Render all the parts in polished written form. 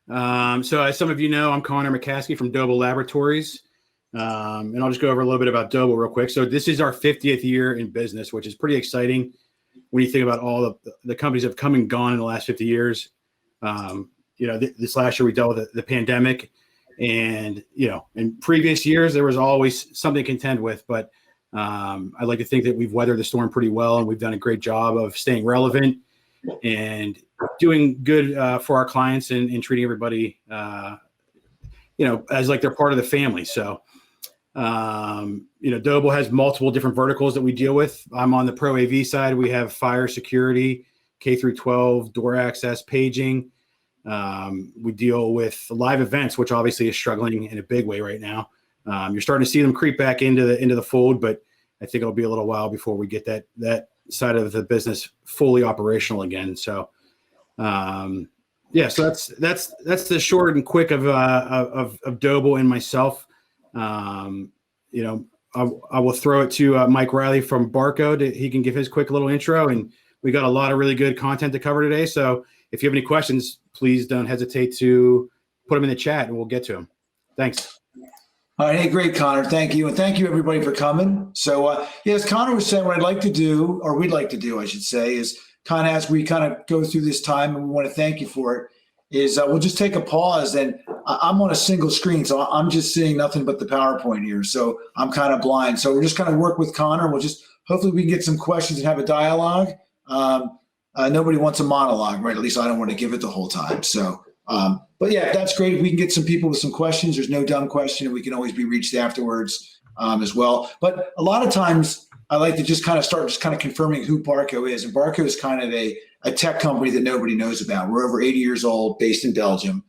So as some of you know, I'm Connor McCaskey from Dobil Laboratories. And I'll just go over a little bit about Dobil real quick. So this is our 50th year in business, which is pretty exciting when you think about all the companies that have come and gone in the last 50 years. This last year we dealt with the pandemic, and, in previous years, there was always something to contend with, but I'd like to think that we've weathered the storm pretty well, and we've done a great job of staying relevant and doing good for our clients and treating everybody, as like they're part of the family. So, Dobil has multiple different verticals that we deal with. I'm on the Pro AV side. We have fire security, K through 12, door access, paging. We deal with live events, which obviously is struggling in a big way right now. You're starting to see them creep back into the fold, but I think it'll be a little while before we get that side of the business fully operational again. So, so that's the short and quick of Dobil and myself. I will throw it to Mike Reilly from Barco. He can give his quick little intro, and we got a lot of really good content to cover today. So if you have any questions, please don't hesitate to put them in the chat and we'll get to them. Thanks. All right. Hey, great, Connor. Thank you. And thank you, everybody, for coming. So, as Connor was saying, what I'd like to do, or we'd like to do, I should say, is kind of as we kind of go through this time, and we want to thank you for it, is we'll just take a pause. And I'm on a single screen, so I'm just seeing nothing but the PowerPoint here. So I'm kind of blind. So we're just kind of work with Connor. We'll just, hopefully we can get some questions and have a dialogue. Nobody wants a monologue, right? At least I don't want to give it the whole time. So, but yeah, that's great. If we can get some people with some questions, there's no dumb question, and we can always be reached afterwards as well. But a lot of times I like to just kind of start just kind of confirming who Barco is. And Barco is kind of a tech company that nobody knows about. We're over 80 years old, based in Belgium.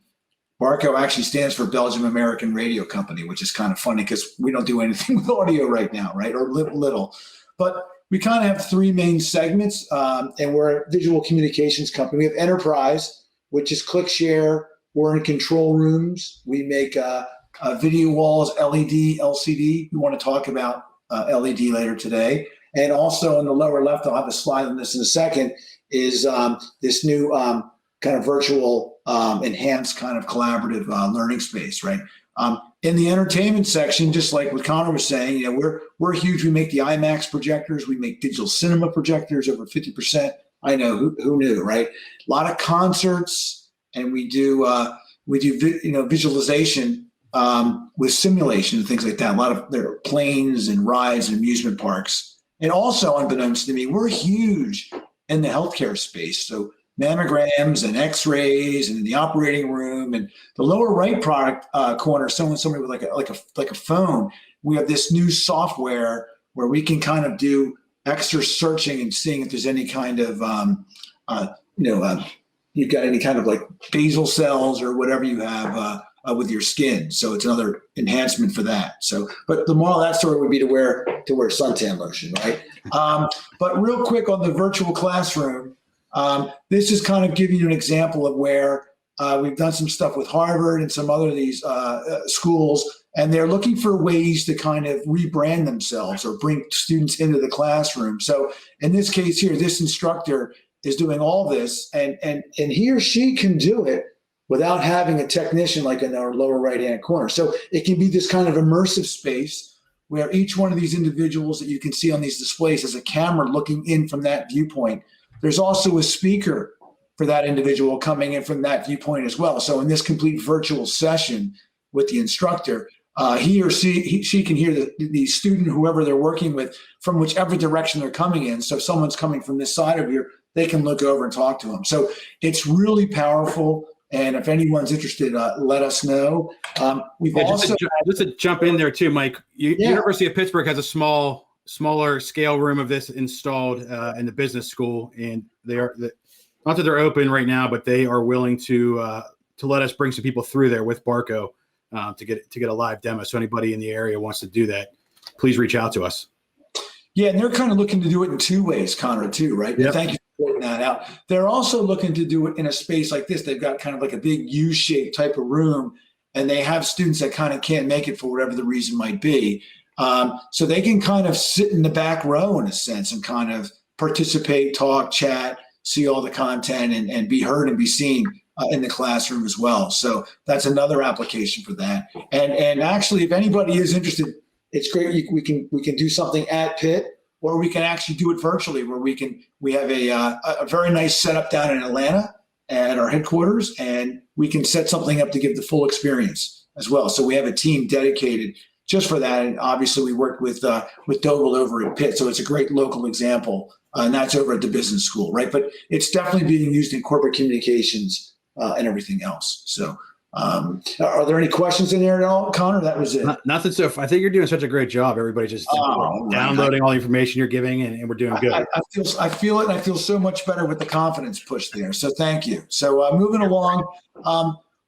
Barco actually stands for Belgium American Radio Company, which is kind of funny because we don't do anything with audio right now, right? Or little. But we kind of have three main segments, and we're a visual communications company. We have Enterprise, which is click share. We're in control rooms. We make video walls, LED, LCD. We want to talk about LED later today. And also on the lower left, I'll have a slide on this in a second, is this new kind of virtual enhanced kind of collaborative learning space, right? In the entertainment section, just like what Connor was saying, we're huge. We make the IMAX projectors. We make digital cinema projectors, over 50%. I know, who knew, right? A lot of concerts, and we do visualization with simulation and things like that. A lot of there are planes and rides and amusement parks. And also, unbeknownst to me, we're huge in the healthcare space. So mammograms and X-rays and in the operating room, and the lower right product corner, somebody with like a phone. We have this new software where we can kind of do extra searching and seeing if there's any kind of you've got any kind of like basal cells or whatever you have with your skin. So it's another enhancement for that. So, but the moral of that story would be to wear suntan lotion, right? But real quick on the virtual classroom. This is kind of giving you an example of where we've done some stuff with Harvard and some other of these schools, and they're looking for ways to kind of rebrand themselves or bring students into the classroom. So in this case here, this instructor is doing all this, and he or she can do it without having a technician like in our lower right-hand corner. So it can be this kind of immersive space where each one of these individuals that you can see on these displays has a camera looking in from that viewpoint. There's also a speaker for that individual coming in from that viewpoint as well. So in this complete virtual session with the instructor, he or she can hear the student, whoever they're working with, from whichever direction they're coming in. So if someone's coming from this side of here, they can look over and talk to them. So it's really powerful. And if anyone's interested, let us know. Just to jump in there too, Mike, University of Pittsburgh has a smaller scale room of this installed in the business school, and they are not that they're open right now, but they are willing to let us bring some people through there with Barco to get a live demo. So anybody in the area wants to do that, please reach out to us. Yeah, and they're kind of looking to do it in two ways, Connor, too, right? Yep. Thank you for pointing that out. They're also looking to do it in a space like this. They've got kind of like a big U-shaped type of room, and they have students that kind of can't make it for whatever the reason might be. So they can kind of sit in the back row in a sense and kind of participate, talk, chat, see all the content, and be heard and be seen in the classroom as well. So that's another application for that. And actually, if anybody is interested, it's great. We can do something at Pitt, or we can actually do it virtually, where we have a very nice setup down in Atlanta at our headquarters, and we can set something up to give the full experience as well. So we have a team dedicated just for that. And obviously we worked with Dobil over at Pitt. So it's a great local example. And that's over at the business school, right? But it's definitely being used in corporate communications and everything else. So are there any questions in there at all, Connor? That was it. Nothing. So I think you're doing such a great job. Everybody's just downloading all the information you're giving, and we're doing good. I feel it, and I feel so much better with the confidence push there. So thank you. So moving along,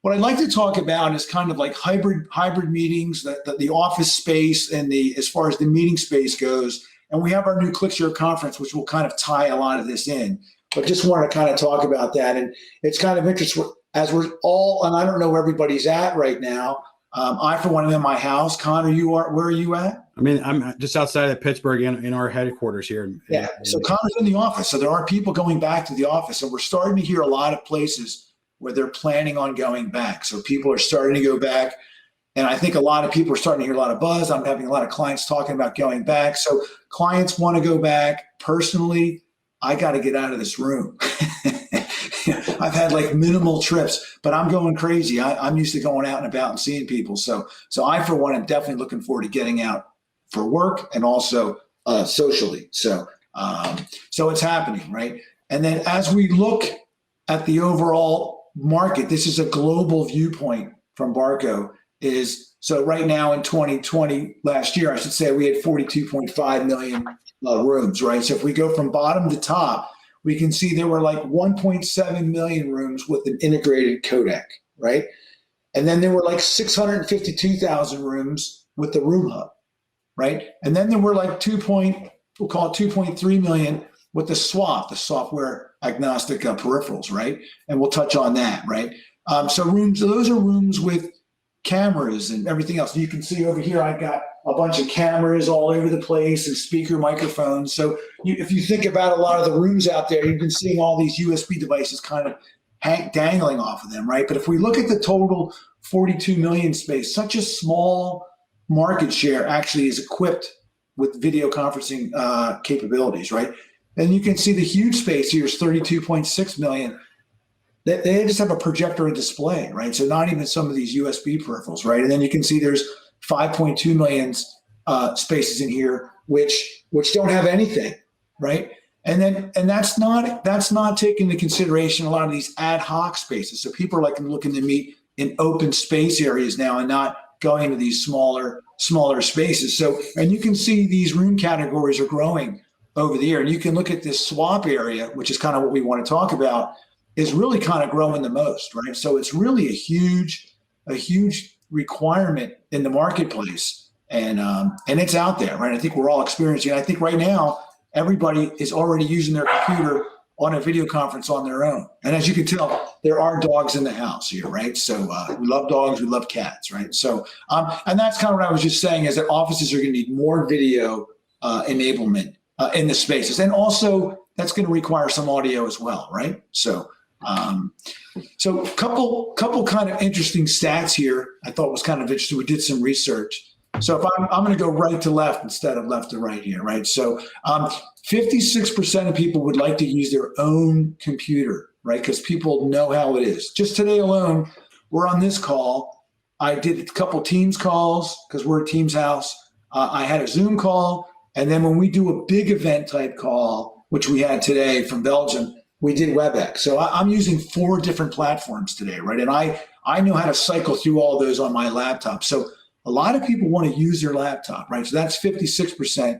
what I'd like to talk about is kind of like hybrid meetings, the office space, and as far as the meeting space goes. And we have our new ClickShare conference, which will kind of tie a lot of this in. But just want to kind of talk about that. And it's kind of interesting as we're all, and I don't know where everybody's at right now. I, for one, am in my house. Connor, where are you at? I mean, I'm just outside of Pittsburgh in our headquarters here. Yeah. So Connor's in the office. So there are people going back to the office. And we're starting to hear a lot of places where they're planning on going back. So people are starting to go back. And I think a lot of people are starting to hear a lot of buzz. I'm having a lot of clients talking about going back. So clients want to go back. Personally, I got to get out of this room. I've had like minimal trips, but I'm going crazy. I'm used to going out and about and seeing people. So I, for one, am definitely looking forward to getting out for work and also socially. So it's happening, right? And then as we look at the overall market, this is a global viewpoint from Barco. So right now in 2020, last year, I should say, we had 42.5 million rooms, right? So if we go from bottom to top, we can see there were like 1.7 million rooms with an integrated codec, right? And then there were like 652,000 rooms with the room hub, right? And then there were like we'll call it 2.3 million with the SWAP, the software agnostic peripherals, right? And we'll touch on that, right? So those are rooms with cameras and everything else. You can see over here, I've got a bunch of cameras all over the place and speaker microphones. So if you think about a lot of the rooms out there, you've been seeing all these USB devices kind of dangling off of them, right? But if we look at the total 42 million space, such a small market share actually is equipped with video conferencing capabilities, right? And you can see the huge space here is 32.6 million. They just have a projector and display, right? So not even some of these USB peripherals, right? And then you can see there's 5.2 million spaces in here, which don't have anything, right? And that's not taking into consideration a lot of these ad hoc spaces. So people are like looking to meet in open space areas now and not going into these smaller spaces. So, and you can see these room categories are growing over the year. And you can look at this swap area, which is kind of what we want to talk about, is really kind of growing the most, right? So it's really a huge requirement in the marketplace, and it's out there, right? I think we're all experiencing it. I think right now everybody is already using their computer on a video conference on their own. And as you can tell, there are dogs in the house here, right? So we love dogs, we love cats, right? So and that's kind of what I was just saying, is that offices are going to need more video enablement in the spaces, and also that's going to require some audio as well, right? So couple kind of interesting stats here. I thought was kind of interesting. We did some research. So if I'm going to go right to left instead of left to right here, right? So 56% of people would like to use their own computer, right? Because people know how it is. Just today alone, we're on this call. I did a couple Teams calls because we're a Teams house. I had a Zoom call. And then when we do a big event type call, which we had today from Belgium, we did WebEx. So I'm using 4 different platforms today, right? And I know how to cycle through all those on my laptop. So a lot of people want to use their laptop, right? So that's 56%.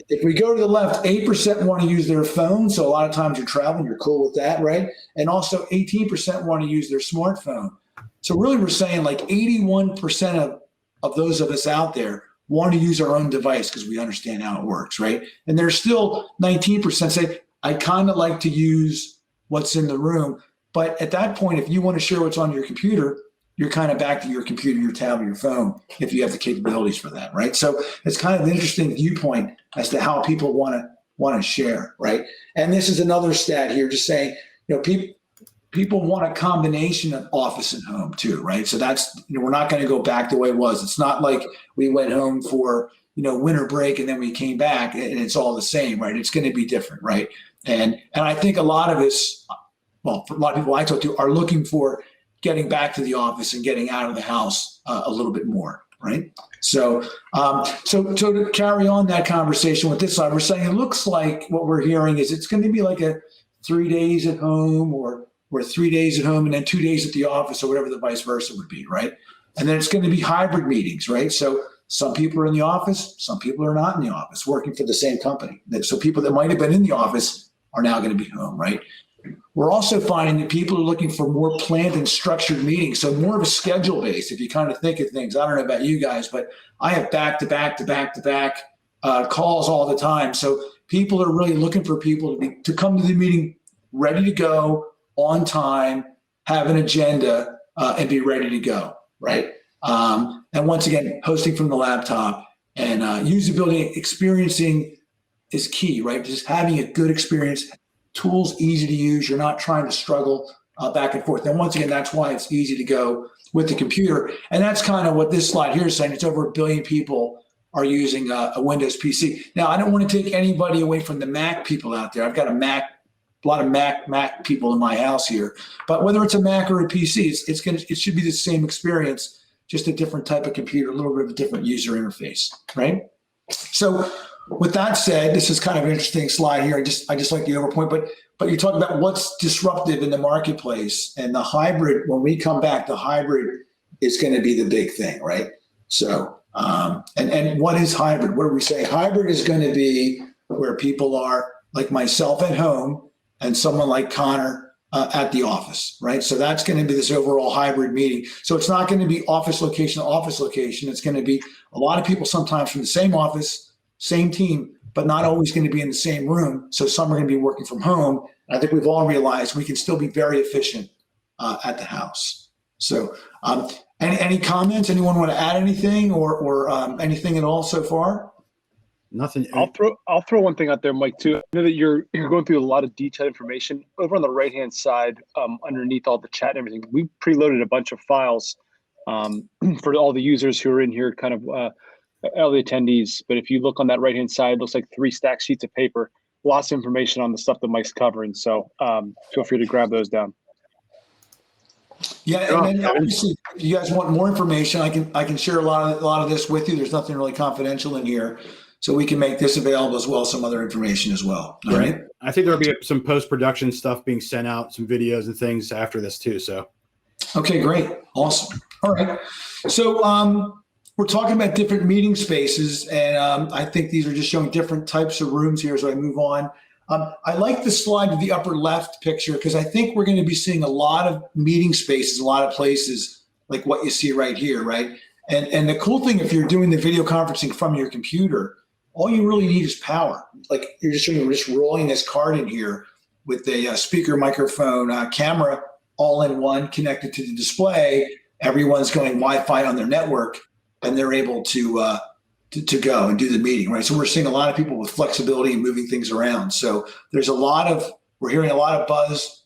If we go to the left, 8% want to use their phone. So a lot of times you're traveling, you're cool with that, right? And also 18% want to use their smartphone. So really we're saying like 81% of those of us out there want to use our own device because we understand how it works, right? And there's still 19% say, I kind of like to use what's in the room. But at that point, if you want to share what's on your computer, you're kind of back to your computer, your tablet, your phone, if you have the capabilities for that, right? So it's kind of an interesting viewpoint as to how people want to share, right? And this is another stat here, just saying, people people want a combination of office and home too, right? So that's, we're not going to go back the way it was. It's not like we went home for, winter break and then we came back and it's all the same, right? It's going to be different, right? And I think a lot of us, well, for a lot of people I talk to are looking for getting back to the office and getting out of the house a little bit more, right? So, so to carry on that conversation with this side, we're saying it looks like what we're hearing is it's going to be like a 3 days at home or 3 days at home and then 2 days at the office or whatever the vice versa would be, right? And then it's going to be hybrid meetings, right? So some people are in the office, some people are not in the office working for the same company. So people that might have been in the office are now going to be home, right? We're also finding that people are looking for more planned and structured meetings. So more of a schedule based, if you kind of think of things. I don't know about you guys, but I have back-to-back calls all the time. So people are really looking for people to come to the meeting ready to go, on time, have an agenda, and be ready to go, right? And once again, hosting from the laptop and usability, experiencing is key, right? Just having a good experience, tools easy to use. You're not trying to struggle back and forth. And once again, that's why it's easy to go with the computer. And that's kind of what this slide here is saying. It's over 1 billion people are using a Windows PC. Now, I don't want to take anybody away from the Mac people out there. I've got a lot of Mac people in my house here. But whether it's a Mac or a PC, it should be the same experience, just a different type of computer, a little bit of a different user interface, right? So with that said, this is kind of an interesting slide here. I just like the overpoint, but you talk about what's disruptive in the marketplace, and the hybrid, when we come back, the hybrid is going to be the big thing, right? So, and what is hybrid? What do we say? Hybrid is going to be where people are like myself at home and someone like Connor at the office, right? So that's going to be this overall hybrid meeting. So it's not going to be office location to office location. It's going to be a lot of people sometimes from the same office, same team, but not always going to be in the same room. So some are going to be working from home. And I think we've all realized we can still be very efficient at the house. So any comments? Anyone want to add anything or anything at all so far? Nothing. I'll throw one thing out there, Mike, too. I know that you're going through a lot of detailed information. Over on the right-hand side, underneath all the chat and everything, we preloaded a bunch of files for all the users who are in here, kind of all the attendees. But if you look on that right-hand side, it looks like 3 stacked sheets of paper, lots of information on the stuff that Mike's covering. So feel free to grab those down. Yeah, and then obviously, if you guys want more information, I can share a lot of this with you. There's nothing really confidential in here. So we can make this available as well, some other information as well. All right. I think there'll be some post-production stuff being sent out, some videos and things after this too. So. Okay, great. Awesome. All right. So we're talking about different meeting spaces, and I think these are just showing different types of rooms here as I move on. I like the slide to the upper left picture because I think we're going to be seeing a lot of meeting spaces, a lot of places like what you see right here, right? And the cool thing, if you're doing the video conferencing from your computer, all you really need is power. Like you're just rolling this card in here with a speaker, microphone, camera, all in one, connected to the display. Everyone's going Wi-Fi on their network, and they're able to go and do the meeting, right? So we're seeing a lot of people with flexibility and moving things around. So we're hearing a lot of buzz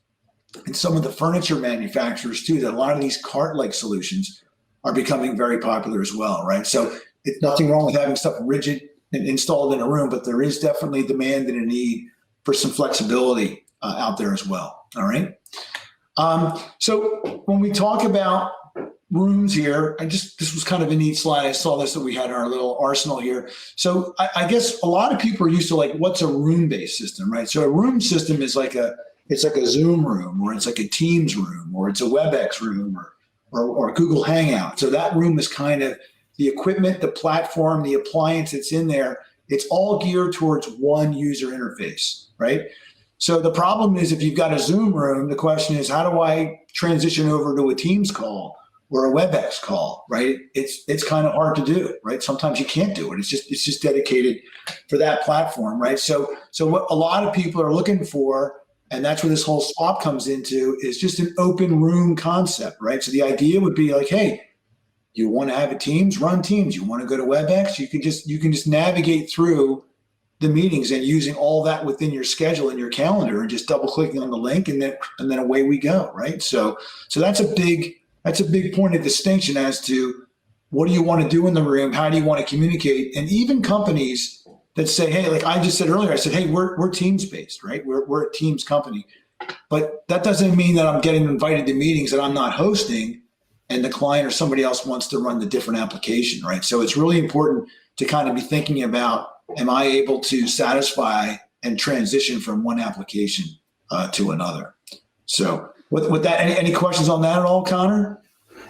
in some of the furniture manufacturers too, that a lot of these cart-like solutions are becoming very popular as well, right? So it's nothing wrong with having stuff rigid and installed in a room, but there is definitely demand and a need for some flexibility out there as well. All right. So when we talk about rooms here, this was kind of a neat slide. I saw this that we had in our little arsenal here. So I guess a lot of people are used to like, what's a room-based system, right? So a room system is it's like a Zoom room, or it's like a Teams room, or it's a WebEx room, or Google Hangout. So that room is kind of the equipment, the platform, the appliance that's in there. It's all geared towards one user interface, right? So the problem is if you've got a Zoom room, the question is, how do I transition over to a Teams call or a WebEx call, right? It's kind of hard to do, right? Sometimes you can't do it. It's just dedicated for that platform, right? So what a lot of people are looking for, and that's where this whole swap comes into, is just an open room concept, right? So the idea would be like, hey, you want to have a Teams, run Teams. You want to go to WebEx, you can just navigate through the meetings and using all that within your schedule and your calendar and just double clicking on the link and then away we go, right? So that's a big point of distinction as to what do you want to do in the room? How do you want to communicate? And even companies that say, hey, like I just said earlier, I said, hey, we're teams based, right? We're a teams company. But that doesn't mean that I'm getting invited to meetings that I'm not hosting and the client or somebody else wants to run the different application, right? So it's really important to kind of be thinking about, am I able to satisfy and transition from one application to another? So with that, any questions on that at all, Connor?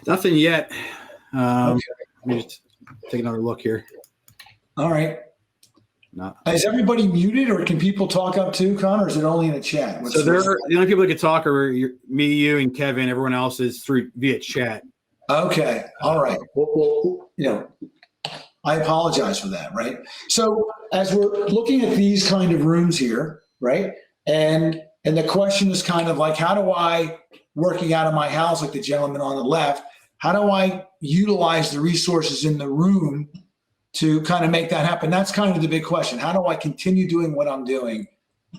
Nothing yet. Okay. Let me just take another look here. All right. No. Is everybody muted or can people talk up too, Connor, or is it only in a chat? So the only people that can talk are me, you, and Kevin. Everyone else is via chat. Okay. All right. Well, I apologize for that, right? So as we're looking at these kind of rooms here, right? And the question is kind of like, how do I, working out of my house, like the gentleman on the left, how do I utilize the resources in the room to kind of make that happen? That's kind of the big question. How do I continue doing what I'm doing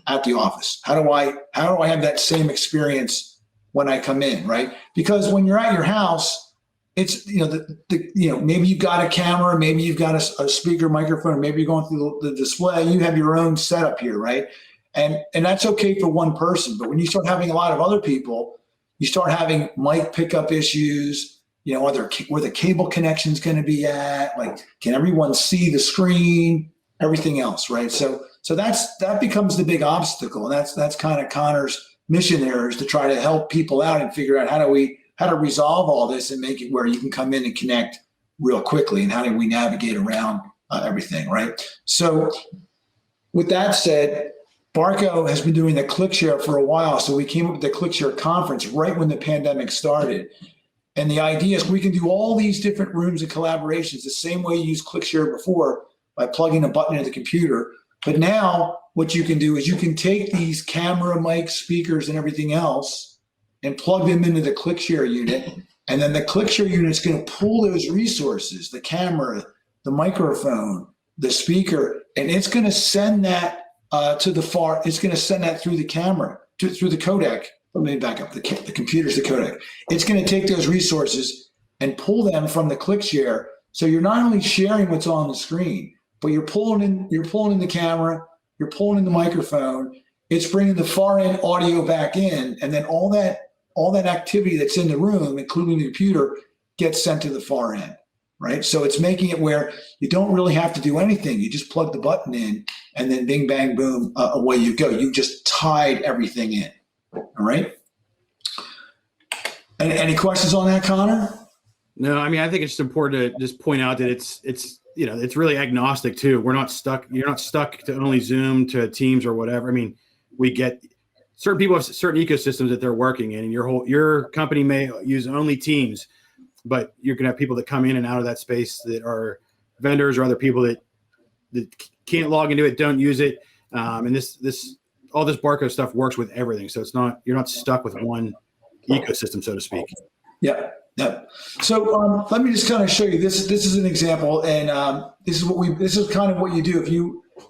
at the office? How do I have that same experience when I come in, right? Because when you're at your house, it's, maybe you've got a camera, maybe you've got a speaker microphone, maybe you're going through the display, you have your own setup here, right? And that's okay for one person. But when you start having a lot of other people, you start having mic pickup issues, where the cable connection is going to be at, like, can everyone see the screen, everything else, right? So that becomes the big obstacle. And that's kind of Connor's mission there, is to try to help people out and figure out how to resolve all this and make it where you can come in and connect real quickly, and how do we navigate around everything, right? So with that said, Barco has been doing the ClickShare for a while. So we came up with the ClickShare conference right when the pandemic started. And the idea is we can do all these different rooms and collaborations the same way you used ClickShare before, by plugging a button into the computer. But now what you can do is you can take these camera, mic, speakers, and everything else and plug them into the ClickShare unit. And then the ClickShare unit is going to pull those resources, the camera, the microphone, the speaker, and it's going to send that it's going to send that through the camera, through the codec. Let me back up. The computer's the codec. It's going to take those resources and pull them from the ClickShare. So you're not only sharing what's on the screen, but you're pulling in the camera, you're pulling in the microphone. It's bringing the far end audio back in, and then all that activity that's in the room, including the computer, gets sent to the far end, right? So it's making it where you don't really have to do anything. You just plug the button in, and then bing, bang, boom, away you go. You just tied everything in. All right. Any questions on that, Connor? No, I mean, I think it's just important to just point out that it's really agnostic too. We're not stuck. You're not stuck to only Zoom, to Teams, or whatever. I mean, we get certain people have certain ecosystems that they're working in, and your company may use only Teams, but you're going to have people that come in and out of that space that are vendors or other people that can't log into it, don't use it. And all this Barco stuff works with everything. So you're not stuck with one ecosystem, so to speak. Yeah. So let me just kind of show you this. This is an example, and this is kind of what you do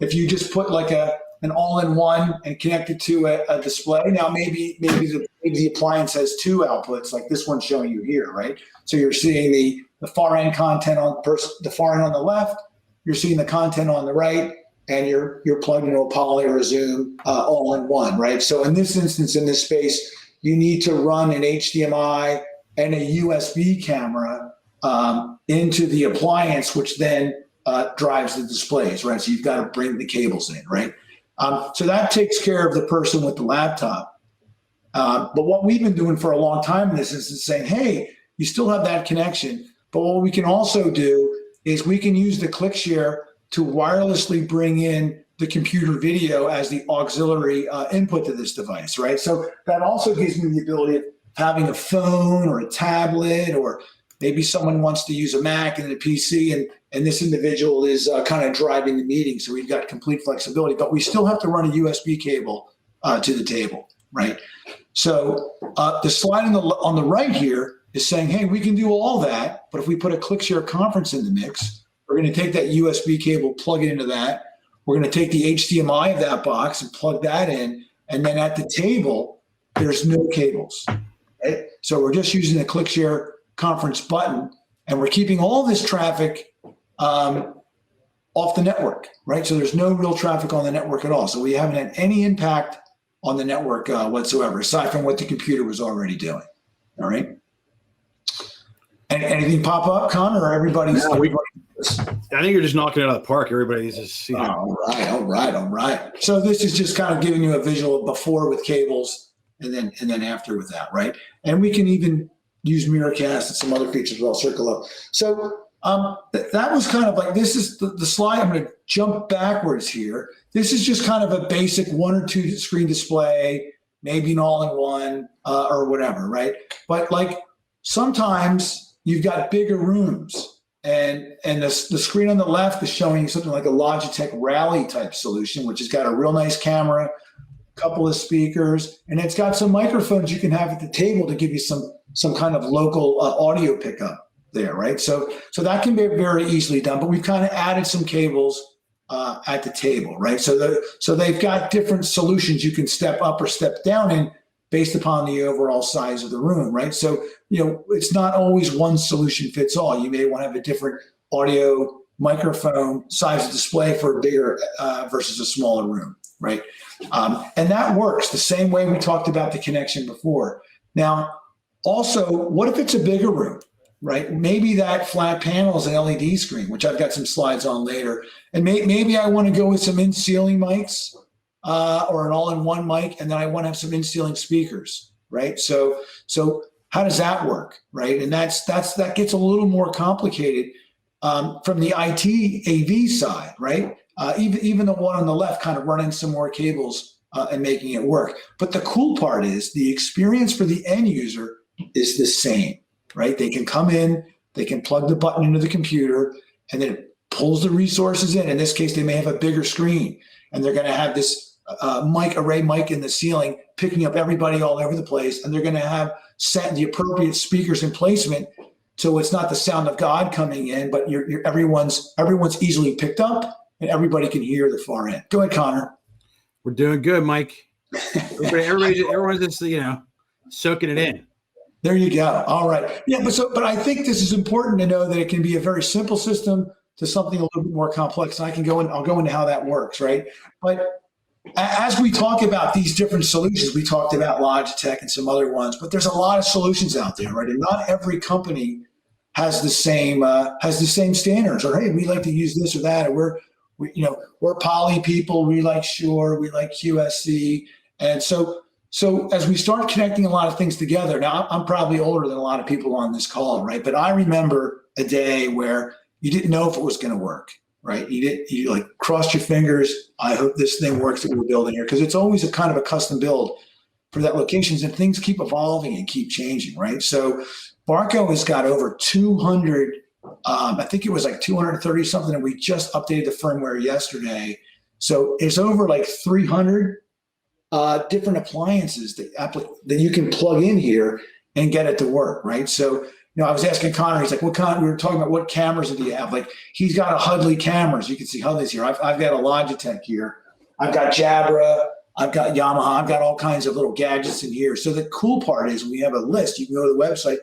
if you just put like an all-in-one and connect it to a display. Now maybe the appliance has two outputs, like this one showing you here, right? So you're seeing the far end content on the far end on the left. You're seeing the content on the right, and you're plugged into a Poly or a Zoom all in one, right? So in this instance, in this space, you need to run an HDMI and a USB camera into the appliance, which then drives the displays, right? So you've got to bring the cables in, right? So that takes care of the person with the laptop. But what we've been doing for a long time in this is saying, hey, you still have that connection, but what we can also do is we can use the ClickShare to wirelessly bring in the computer video as the auxiliary input to this device, right? So that also gives me the ability of having a phone or a tablet, or maybe someone wants to use a Mac and a PC, and this individual is kind of driving the meeting. So we've got complete flexibility, but we still have to run a USB cable to the table, right? So the slide on the right here is saying, hey, we can do all that, but if we put a ClickShare conference in the mix, we're going to take that USB cable, plug it into that. we're going to take the HDMI of that box and plug that in. And then at the table, there's no cables. Right? So we're just using the ClickShare conference button, and we're keeping all this traffic off the network, right? So there's no real traffic on the network at all. So we haven't had any impact on the network whatsoever, aside from what the computer was already doing. All right. And anything pop up, Connor, or everybody's? No, I think you're just knocking it out of the park. Everybody's just, you know. All right. So this is just kind of giving you a visual of before with cables and then after with that, right? And we can even use Miracast and some other features I'll circle up. So that was kind of like, this is the slide. I'm going to jump backwards here. This is just kind of a basic 1 or 2 screen display, maybe an all-in-one or whatever, right? But like sometimes you've got bigger rooms, and the screen on the left is showing something like a Logitech Rally type solution, which has got a real nice camera, a couple of speakers, and it's got some microphones you can have at the table to give you some kind of local audio pickup there, right? So that can be very easily done, but we've kind of added some cables at the table, right? So they've got different solutions you can step up or step down in based upon the overall size of the room, right? So, it's not always one solution fits all. You may want to have a different audio microphone size of display for a bigger versus a smaller room, right? And that works the same way we talked about the connection before. Now, also, what if it's a bigger room, right? Maybe that flat panel is an LED screen, which I've got some slides on later. And maybe I want to go with some in-ceiling mics or an all-in-one mic, and then I want to have some in-ceiling speakers, right? So how does that work, right? And that gets a little more complicated from the IT AV side, right? Even the one on the left, kind of running some more cables and making it work. But the cool part is the experience for the end user is the same, right? They can come in, they can plug the button into the computer, and then it pulls the resources in. In this case, they may have a bigger screen, and they're going to have this array mic in the ceiling, picking up everybody all over the place, and they're going to have set the appropriate speakers in placement, so it's not the sound of God coming in, but everyone's easily picked up, and everybody can hear the far end. Go ahead, Connor. We're doing good, Mike. Everyone's just soaking it in. There you go. All right. Yeah, but I think this is important to know that it can be a very simple system to something a little bit more complex. And I'll go into how that works, right? But as we talk about these different solutions, we talked about Logitech and some other ones, but there's a lot of solutions out there, right? And not every company has the same standards, or hey, we like to use this or that, or we're poly people, we like Shure, we like QSC, and so as we start connecting a lot of things together, now I'm probably older than a lot of people on this call, right? But I remember a day where you didn't know if it was going to work, right? You like crossed your fingers. I hope this thing works that we're building here, because it's always a kind of a custom build for that locations, and things keep evolving and keep changing, right? So Barco has got over 200, I think it was like 230 something, and we just updated the firmware yesterday. So it's over like 300 different appliances that you can plug in here and get it to work, right? So, I was asking Connor, he's like, we were talking about what cameras do you have? Like, he's got a Hudley cameras. You can see Hudley's here. I've got a Logitech here. I've got Jabra. I've got Yamaha. I've got all kinds of little gadgets in here. So the cool part is when we have a list, you can go to the website,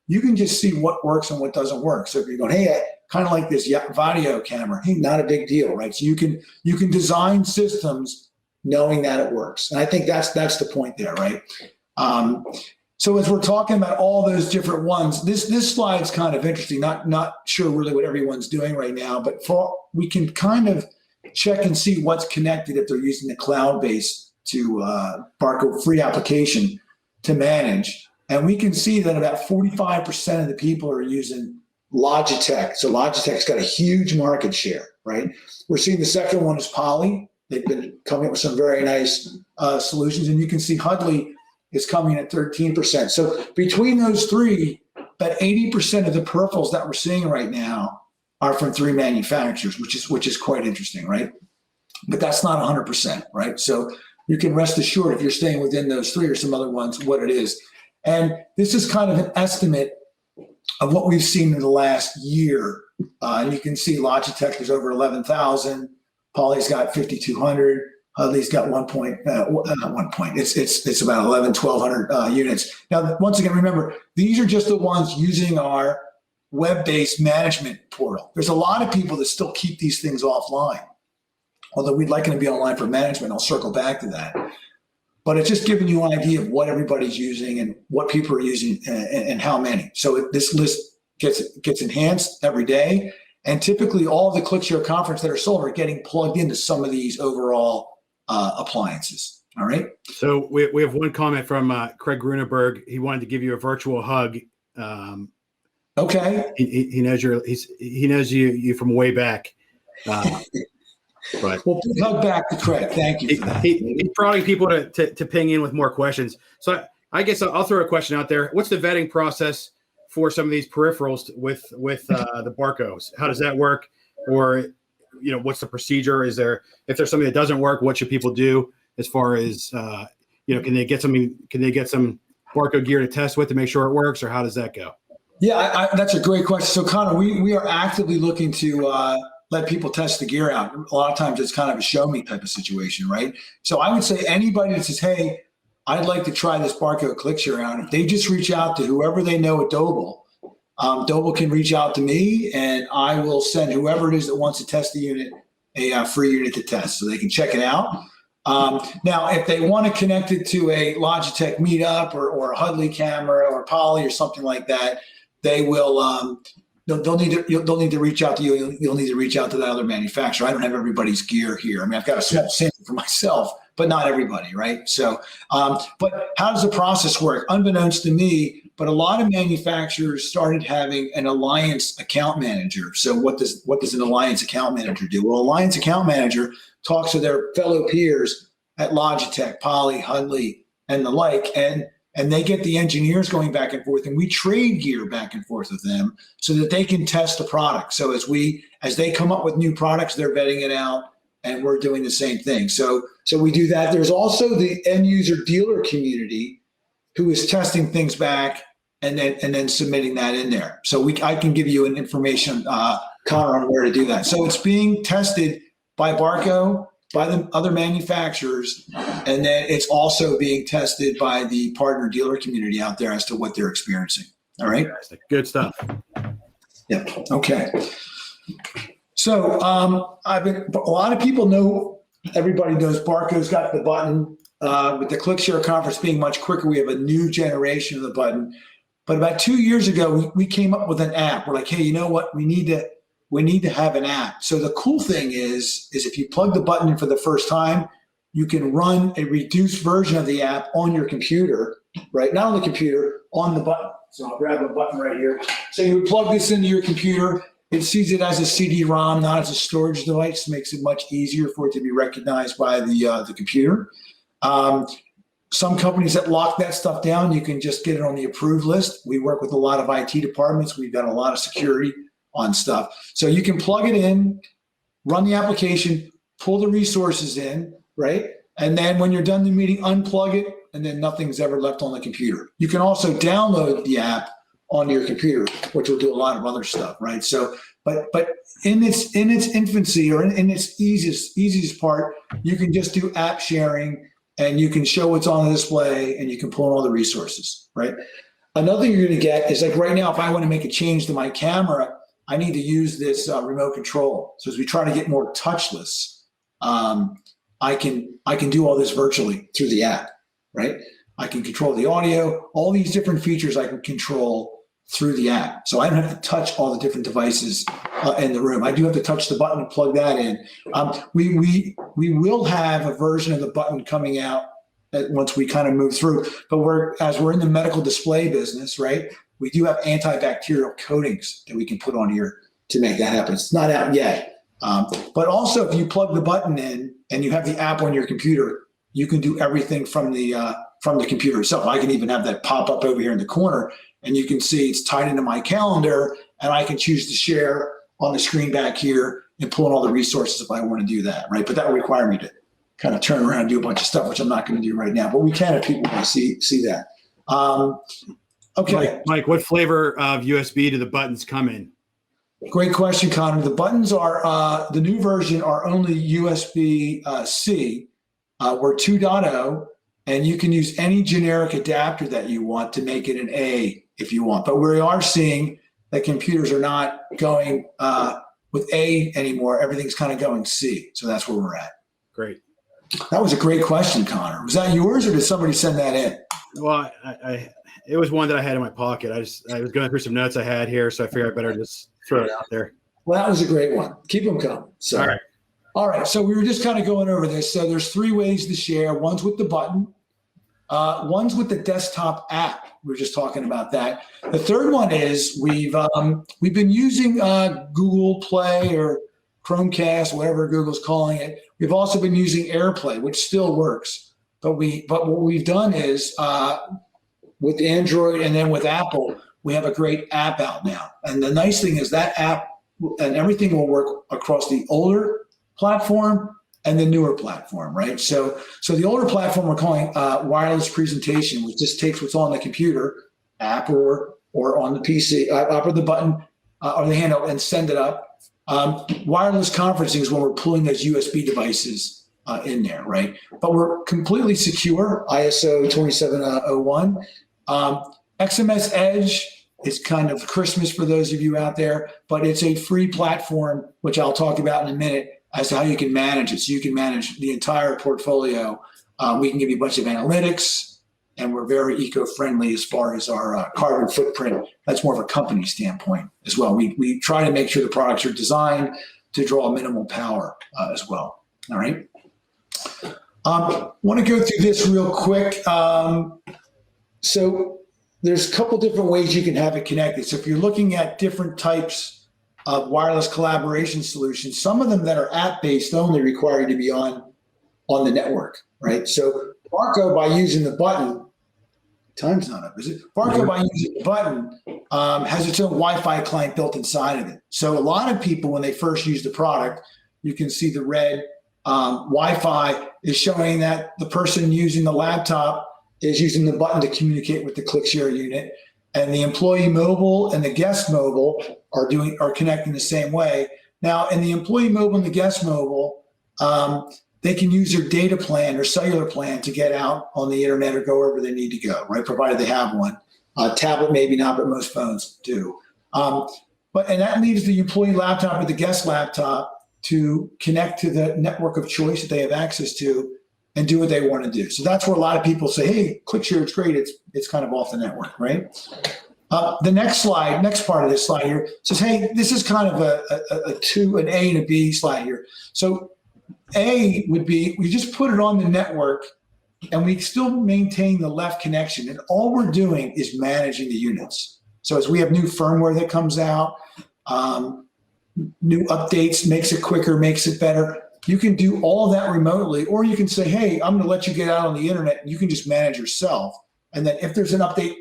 you can just see what works and what doesn't work. So if you're going, hey, I kind of like this Video camera, hey, not a big deal, right? So you can design systems knowing that it works. And I think that's the point there, right? So as we're talking about all those different ones, this slide's kind of interesting. Not sure really what everyone's doing right now, but we can kind of check and see what's connected if they're using the cloud-based to Barco free application to manage. And we can see that about 45% of the people are using Logitech. So Logitech's got a huge market share, right? We're seeing the second one is Poly. They've been coming up with some very nice solutions. And you can see Hudley is coming at 13%. So between those three, about 80% of the peripherals that we're seeing right now are from three manufacturers, which is quite interesting, right? But that's not 100%, right? So you can rest assured if you're staying within those three or some other ones, what it is. And this is kind of an estimate of what we've seen in the last year. And you can see Logitech is over 11,000. Poly's got 5,200. Hudley's got 1 point. It's about 1,200 units. Now, once again, remember, these are just the ones using our web-based management portal. There's a lot of people that still keep these things offline, although we'd like them to be online for management. I'll circle back to that. But it's just giving you an idea of what everybody's using and what people are using and how many. So this list gets enhanced every day. And typically all the ClickShare Conference that are sold are getting plugged into some of these overall appliances. All right. So we have one comment from Craig Gruneberg. He wanted to give you a virtual hug. Okay. He knows he knows you from way back. But well, big hug back to Craig. Thank you for that. He's probably people to ping in with more questions. So I guess I'll throw a question out there. What's the vetting process for some of these peripherals with the Barcos? How does that work? Or, what's the procedure? If there's something that doesn't work, what should people do as far as, can they get some Barco gear to test with to make sure it works, or how does that go? Yeah, that's a great question. So Connor, we are actively looking to let people test the gear out. A lot of times it's kind of a show me type of situation, right? So I would say anybody that says, hey, I'd like to try this Barco ClickShare out, if they just reach out to whoever they know at Dobil, Dobil can reach out to me and I will send whoever it is that wants to test the unit a free unit to test so they can check it out. Now, if they want to connect it to a Logitech meetup or a Hudley camera or Poly or something like that, they will they'll need to reach out to you. You'll need to reach out to that other manufacturer. I don't have everybody's gear here. I mean, I've got a small sample for myself, but not everybody, right? So, but how does the process work? Unbeknownst to me, but a lot of manufacturers started having an alliance account manager. So what does an alliance account manager do? Well, alliance account manager talks to their fellow peers at Logitech, Poly, Hudley, and the like, and they get the engineers going back and forth, and we trade gear back and forth with them so that they can test the product. So as they come up with new products, they're vetting it out, and we're doing the same thing. So we do that. There's also the end user dealer community who is testing things back and then submitting that in there. So I can give you an information, Connor, on where to do that. So it's being tested by Barco, by the other manufacturers, and then it's also being tested by the partner dealer community out there as to what they're experiencing. All right. Good stuff. Yeah. Okay. So a lot of people know, everybody knows Barco's got the button. With the ClickShare Conference being much quicker, we have a new generation of the button. But about 2 years ago, we came up with an app. We're like, hey, you know what? We need to have an app. So the cool thing is if you plug the button in for the first time, you can run a reduced version of the app on your computer, right? Not on the computer, on the button. So I'll grab a button right here. So you would plug this into your computer. It sees it as a CD-ROM, not as a storage device. Makes it much easier for it to be recognized by the computer. Some companies that lock that stuff down, you can just get it on the approved list. We work with a lot of IT departments. We've got a lot of security on stuff. So you can plug it in, run the application, pull the resources in, right? And then when you're done the meeting, unplug it, and then nothing's ever left on the computer. You can also download the app onto your computer, which will do a lot of other stuff, right? So, but in its infancy or in its easiest part, you can just do app sharing, and you can show what's on the display, and you can pull in all the resources, right? Another thing you're going to get is, like right now, if I want to make a change to my camera, I need to use this remote control. So as we try to get more touchless, I can do all this virtually through the app, right? I can control the audio, all these different features I can control through the app. So I don't have to touch all the different devices in the room. I do have to touch the button and plug that in. We will have a version of the button coming out once we kind of move through, but as we're in the medical display business, right? We do have antibacterial coatings that we can put on here to make that happen. It's not out yet. But also, if you plug the button in and you have the app on your computer, you can do everything from the computer itself. I can even have that pop up over here in the corner, and you can see it's tied into my calendar, and I can choose to share on the screen back here and pull in all the resources if I want to do that, right? But that will require me to kind of turn around and do a bunch of stuff, which I'm not going to do right now. But we can if people want to see that. Okay. Mike, what flavor of USB do the buttons come in? Great question, Connor. The buttons are, the new version are only USB-C. We're 2.0, and you can use any generic adapter that you want to make it an A if you want. But we are seeing that computers are not going with A anymore. Everything's kind of going C. So that's where we're at. Great. That was a great question, Connor. Was that yours or did somebody send that in? Well, it was one that I had in my pocket. I was going through some notes I had here, so I figured I better just throw it out there. Well, that was a great one. Keep them coming. So, All right. All right. So we were just kind of going over this. So there's 3 ways to share. One's with the button. One's with the desktop app. We were just talking about that. The third one is we've been using Google Play or Chromecast, whatever Google's calling it. We've also been using AirPlay, which still works. But what we've done is with Android and then with Apple, we have a great app out now. And the nice thing is that app and everything will work across the older platform and the newer platform, right? So the older platform we're calling wireless presentation, which just takes what's on the computer app or on the PC, up or the button or the handle and send it up. Wireless conferencing is when we're pulling those USB devices in there, right? But we're completely secure, ISO 2701. XMS Edge is kind of Christmas for those of you out there, but it's a free platform, which I'll talk about in a minute, as to how you can manage it. So you can manage the entire portfolio. We can give you a bunch of analytics, and we're very eco-friendly as far as our carbon footprint. That's more of a company standpoint as well. We try to make sure the products are designed to draw minimal power as well. All right. Want to go through this real quick. So there's a couple different ways you can have it connected. So if you're looking at different types of wireless collaboration solutions, some of them that are app-based only require you to be on the network, right? So Barco, by using the button, time's not up, is it? Barco, by using the button, has its own Wi-Fi client built inside of it. So a lot of people, when they first use the product, you can see the red Wi-Fi is showing that the person using the laptop is using the button to communicate with the ClickShare unit. And the employee mobile and the guest mobile are connecting the same way. Now, in the employee mobile and the guest mobile, they can use their data plan or cellular plan to get out on the internet or go wherever they need to go, right? Provided they have one. Tablet, maybe not, but most phones do. And that leaves the employee laptop or the guest laptop to connect to the network of choice that they have access to and do what they want to do. So that's where a lot of people say, hey, ClickShare, it's great. It's kind of off the network, right? The next part of this slide here says, hey, this is kind of an A and a B slide here. So A would be, we just put it on the network and we still maintain the left connection. And all we're doing is managing the units. So as we have new firmware that comes out, new updates, makes it quicker, makes it better. You can do all of that remotely, or you can say, hey, I'm going to let you get out on the internet and you can just manage yourself. And then if there's an update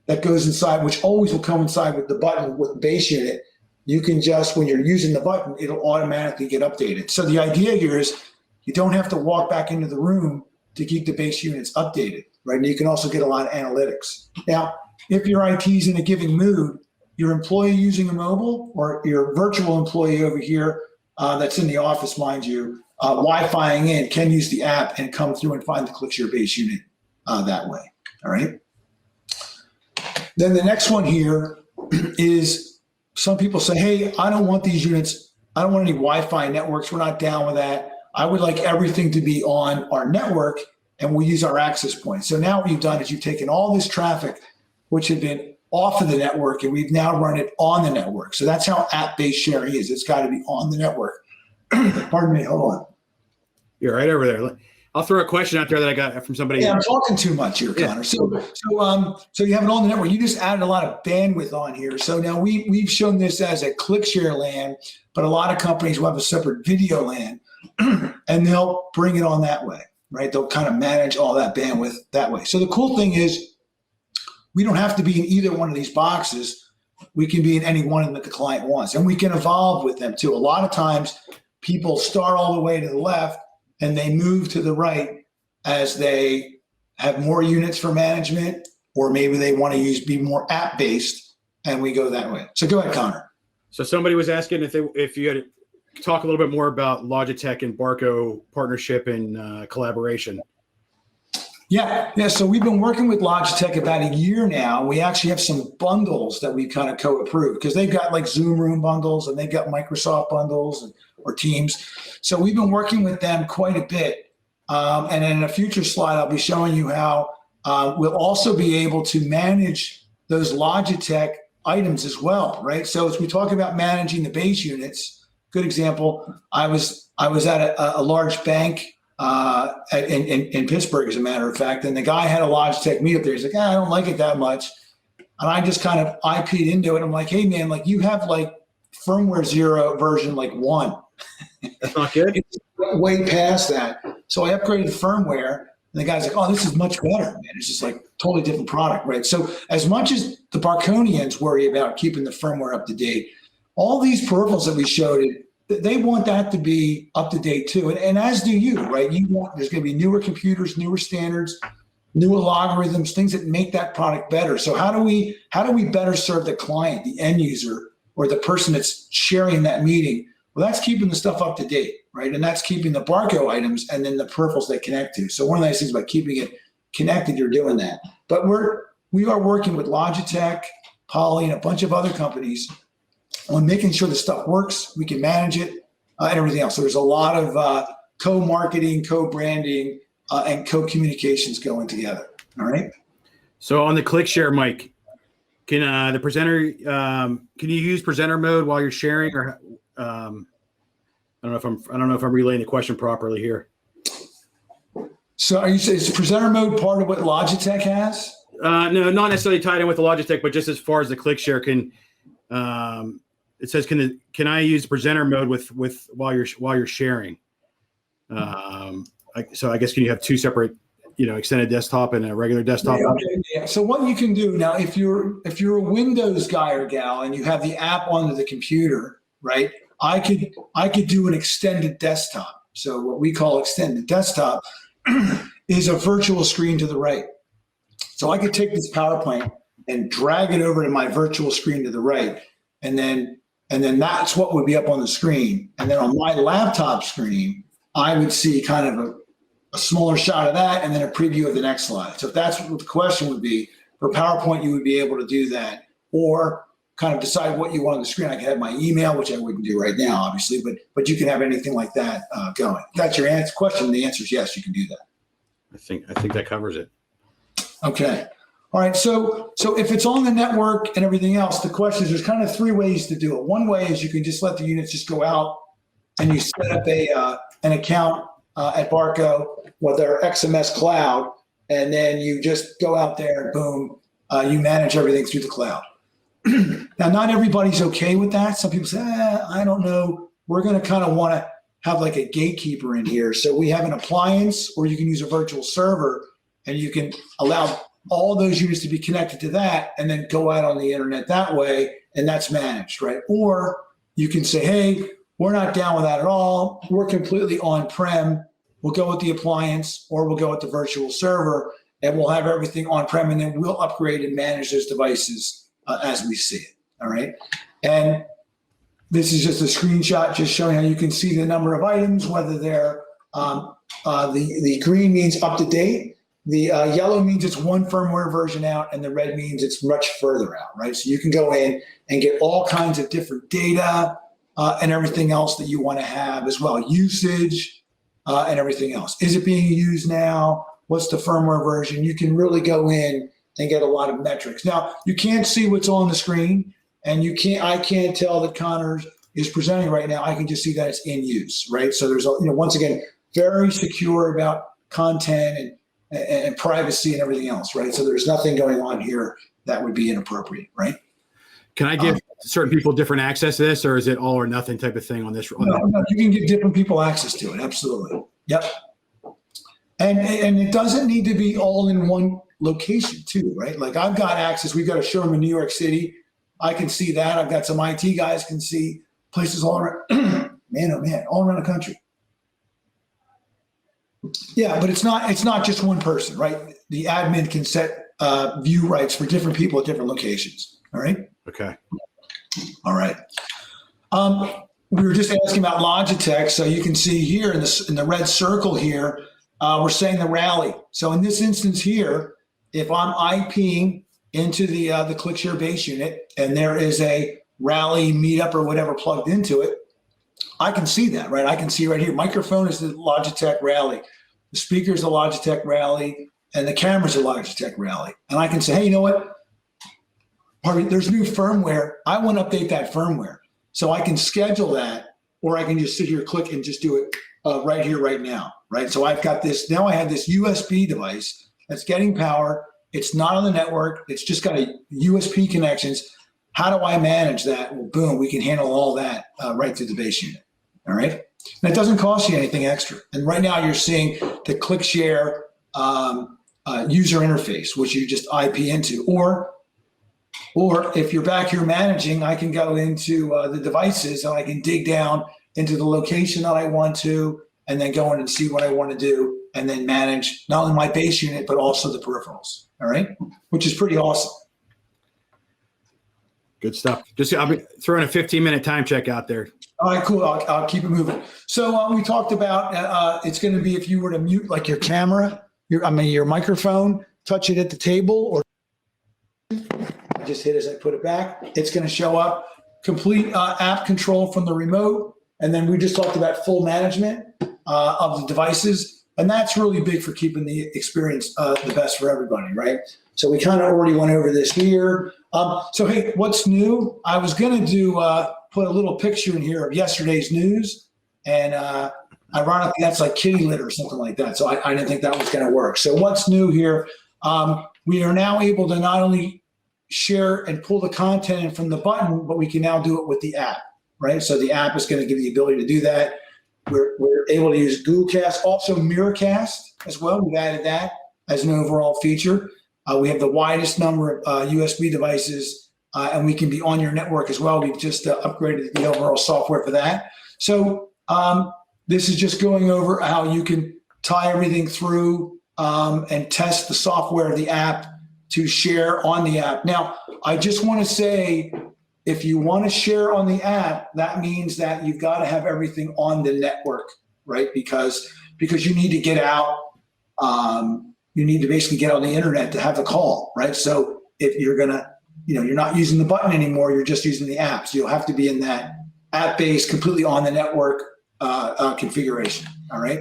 that goes inside, which always will coincide with the button with the base unit, you can just, when you're using the button, it'll automatically get updated. So the idea here is you don't have to walk back into the room to keep the base units updated, right? And you can also get a lot of analytics. Now, if your IT is in a giving mood, your employee using a mobile or your virtual employee over here that's in the office, mind you, Wi-Fiing in can use the app and come through and find the ClickShare base unit that way, all right? Then the next one here is some people say, hey, I don't want these units. I don't want any Wi-Fi networks. We're not down with that. I would like everything to be on our network and we'll use our access points. So now what you've done is you've taken all this traffic, which had been off of the network, and we've now run it on the network. So that's how app-based sharing is. It's got to be on the network. Pardon me. Hold on. You're right over there. I'll throw a question out there that I got from somebody. Yeah, I'm talking too much here, Connor. So you have it on the network. You just added a lot of bandwidth on here. So now we've shown this as a ClickShare LAN, but a lot of companies will have a separate video LAN, and they'll bring it on that way, right? They'll kind of manage all that bandwidth that way. So the cool thing is, we don't have to be in either one of these boxes. We can be in any one of them that the client wants, and we can evolve with them too. A lot of times people start all the way to the left and they move to the right as they have more units for management, or maybe they want to be more app-based, and we go that way. So go ahead, Connor. So somebody was asking if you had to talk a little bit more about Logitech and Barco partnership and collaboration. Yeah. So we've been working with Logitech about a year now. We actually have some bundles that we kind of co-approved because they've got like Zoom Room bundles and they've got Microsoft bundles or Teams. So we've been working with them quite a bit. And in a future slide, I'll be showing you how we'll also be able to manage those Logitech items as well, right? So as we talk about managing the base units, good example, I was at a large bank in Pittsburgh, as a matter of fact, and the guy had a Logitech meetup there. He's like, I don't like it that much. And I just kind of IP'd into it. I'm like, hey man, like you have like firmware 0 version like 1. That's not good. It's way past that. So I upgraded the firmware, and the guy's like, oh, this is much better, man. It's just like totally different product, right? So as much as the Barconians worry about keeping the firmware up to date, all these peripherals that we showed, they want that to be up to date too. And as do you, right? There's going to be newer computers, newer standards, newer algorithms, things that make that product better. So how do we better serve the client, the end user, or the person that's sharing that meeting? Well, that's keeping the stuff up to date, right? And that's keeping the Barco items and then the peripherals they connect to. So one of the nice things about keeping it connected, you're doing that. But we are working with Logitech, Poly, and a bunch of other companies on making sure the stuff works, we can manage it, and everything else. So there's a lot of co-marketing, co-branding, and co-communications going together. All right. So on the click share, Mike, can the presenter can you use presenter mode while you're sharing, or I don't know if I'm relaying the question properly here. So are you saying is presenter mode part of what Logitech has? No, not necessarily tied in with the Logitech, but just as far as the click share can. It says, can I use presenter mode with while you're sharing? So I guess can you have two separate, extended desktop and a regular desktop? Yeah. So what you can do now, if you're a Windows guy or gal and you have the app onto the computer, right? I could do an extended desktop. So what we call extended desktop is a virtual screen to the right. So I could take this PowerPoint and drag it over to my virtual screen to the right, and then that's what would be up on the screen. And then on my laptop screen, I would see kind of a smaller shot of that and then a preview of the next slide. So if that's what the question would be, for PowerPoint, you would be able to do that, or kind of decide what you want on the screen. I could have my email, which I wouldn't do right now, obviously, but you can have anything like that going. If that's your question, the answer is yes, you can do that. I think that covers it. Okay. All right. So if it's on the network and everything else, the question is there's kind of 3 ways to do it. One way is you can just let the units just go out and you set up an account at Barco with our XMS cloud, and then you just go out there and boom, you manage everything through the cloud. Now, not everybody's okay with that. Some people say, I don't know. We're going to kind of want to have like a gatekeeper in here. So we have an appliance, or you can use a virtual server, and you can allow all those units to be connected to that and then go out on the internet that way, and that's managed, right? Or you can say, hey, we're not down with that at all. We're completely on-prem. We'll go with the appliance, or we'll go with the virtual server, and we'll have everything on-prem, and then we'll upgrade and manage those devices as we see it, all right? And this is just a screenshot just showing how you can see the number of items, whether they're the green means up to date, the yellow means it's one firmware version out, and the red means it's much further out, right? So you can go in and get all kinds of different data and everything else that you want to have as well, usage and everything else. Is it being used now? What's the firmware version? You can really go in and get a lot of metrics. Now, you can't see what's on the screen, and I can't tell that Connor is presenting right now. I can just see that it's in use, right? So there's, once again, very secure about content and privacy and everything else, right? So there's nothing going on here that would be inappropriate, right? Can I give certain people different access to this, or is it all or nothing type of thing on this? No, you can give different people access to it. Absolutely. Yep. And it doesn't need to be all in one location too, right? Like I've got access. We've got a showroom in New York City. I can see that. I've got some IT guys can see places all around, all around the country. Yeah, but it's not just one person, right? The admin can set view rights for different people at different locations. All right. Okay. All right. We were just asking about Logitech. So you can see here in the red circle here, we're saying the rally. So in this instance here, if I'm IPing into the ClickShare base unit and there is a rally meetup or whatever plugged into it, I can see that, right? I can see right here, microphone is the Logitech rally, the speaker is the Logitech rally, and the camera is the Logitech rally. And I can say, hey, you know what? There's new firmware. I want to update that firmware. So I can schedule that, or I can just sit here, click, and just do it right here, right now, right? So I've got this, now I have this USB device that's getting power. It's not on the network. It's just got a USB connections. How do I manage that? Well, boom, we can handle all that right through the base unit, all right? And it doesn't cost you anything extra. And right now you're seeing the ClickShare user interface, which you just IP into, or if you're back here managing, I can go into the devices and I can dig down into the location that I want to, and then go in and see what I want to do, and then manage not only my base unit, but also the peripherals, all right? Which is pretty awesome. Good stuff. I'll be throwing a 15-minute time check out there. All right, cool. I'll keep it moving. So we talked about it's going to be if you were to mute like your camera, your microphone, touch it at the table, or just hit as I put it back. It's going to show up complete app control from the remote. And then we just talked about full management of the devices. And that's really big for keeping the experience the best for everybody, right? So we kind of already went over this here. So, hey, what's new? I was going to do put a little picture in here of yesterday's news. And ironically, that's like kitty litter or something like that. So I didn't think that was going to work. So what's new here? We are now able to not only share and pull the content in from the button, but we can now do it with the app, right? So the app is going to give you the ability to do that. We're able to use Google Cast, also Miracast as well. We've added that as an overall feature. We have the widest number of USB devices, and we can be on your network as well. We've just upgraded the overall software for that. So this is just going over how you can tie everything through and test the software of the app to share on the app. Now, I just want to say, if you want to share on the app, that means that you've got to have everything on the network, right? Because you need to get out. You need to basically get on the internet to have the call, right? So if you're gonna, you're not using the button anymore, you're just using the app. So you'll have to be in that app-based, completely on the network configuration. All right.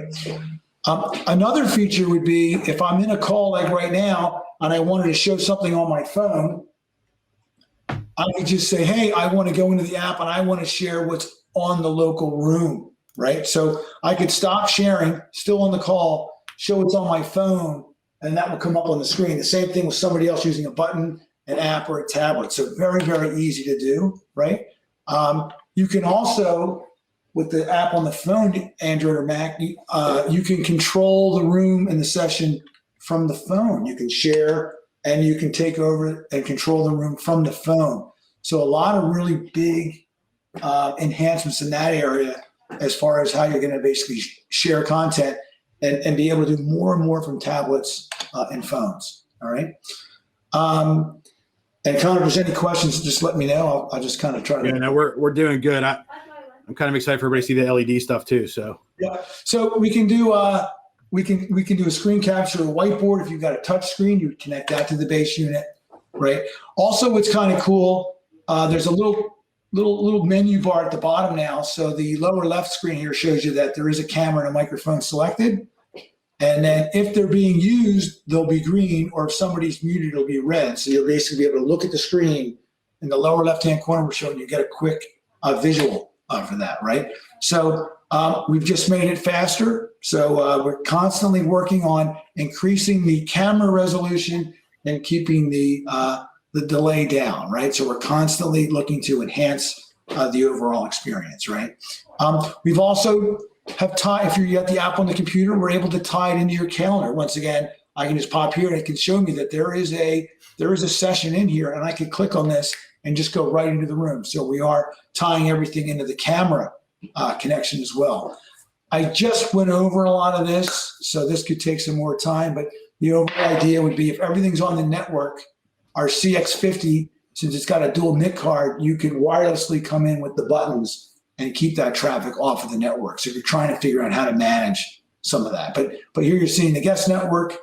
Another feature would be if I'm in a call like right now and I wanted to show something on my phone, I could just say, hey, I want to go into the app and I want to share what's on the local room, right? So I could stop sharing, still on the call, show what's on my phone, and that will come up on the screen. The same thing with somebody else using a button, an app, or a tablet. So very, very easy to do, right? You can also, with the app on the phone, Android or Mac, you can control the room and the session from the phone. You can share and you can take over and control the room from the phone. So a lot of really big enhancements in that area as far as how you're going to basically share content and be able to do more and more from tablets and phones. All right. And Connor, if there's any questions, just let me know. I'll just kind of try to. Yeah, no, we're doing good. I'm kind of excited for everybody to see the LED stuff too. So yeah, so we can do we can do a screen capture, a whiteboard. If you've got a touch screen, you connect that to the base unit, right? Also, what's kind of cool, there's a little menu bar at the bottom now. So the lower left screen here shows you that there is a camera and a microphone selected. And then if they're being used, they'll be green, or if somebody's muted, it'll be red. So you'll basically be able to look at the screen in the lower left-hand corner. We're showing you get a quick visual for that, right? So we've just made it faster. So we're constantly working on increasing the camera resolution and keeping the delay down, right? So we're constantly looking to enhance the overall experience, right? We've also have tie, if you're at the app on the computer, we're able to tie it into your calendar. Once again, I can just pop here and it can show me that there is a session in here, and I can click on this and just go right into the room. So we are tying everything into the camera connection as well. I just went over a lot of this, so this could take some more time, but the overall idea would be if everything's on the network, our CX50 since it's got a dual NIC card, you can wirelessly come in with the buttons and keep that traffic off of the network. So you're trying to figure out how to manage some of that. But here you're seeing the guest network,